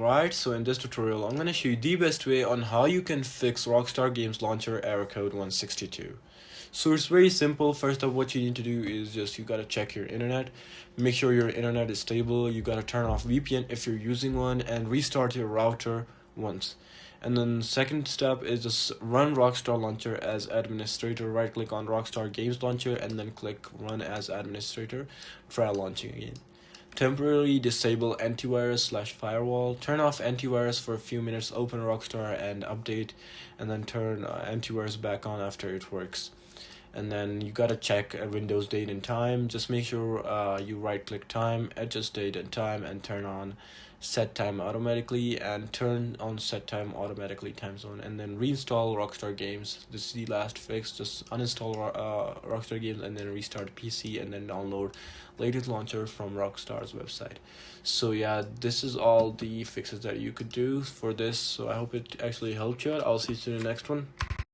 Alright, so in this tutorial I'm going to show you the best way on how you can fix Rockstar Games Launcher error code 162. So it's very simple. First up, what you need to do is just you gotta check your internet, make sure your internet is stable, you gotta turn off VPN if you're using one, and restart your router once. And then second step is just run Rockstar Launcher as administrator. Right click on Rockstar Games Launcher and then click run as administrator. Try launching again. Temporarily disable antivirus/firewall. Turn off antivirus for a few minutes, open Rockstar and update, and then turn antivirus back on after it works. And then you gotta check Windows date and time. Just make sure you right click time, adjust date and time, and turn on set time automatically, and turn on set time automatically time zone, and then reinstall Rockstar Games. This is the last fix. Just uninstall Rockstar Games and then restart PC, and then download latest launcher from Rockstar's website. So yeah, this is all the fixes that you could do for this. So I hope it actually helped you out. I'll see you in the next one.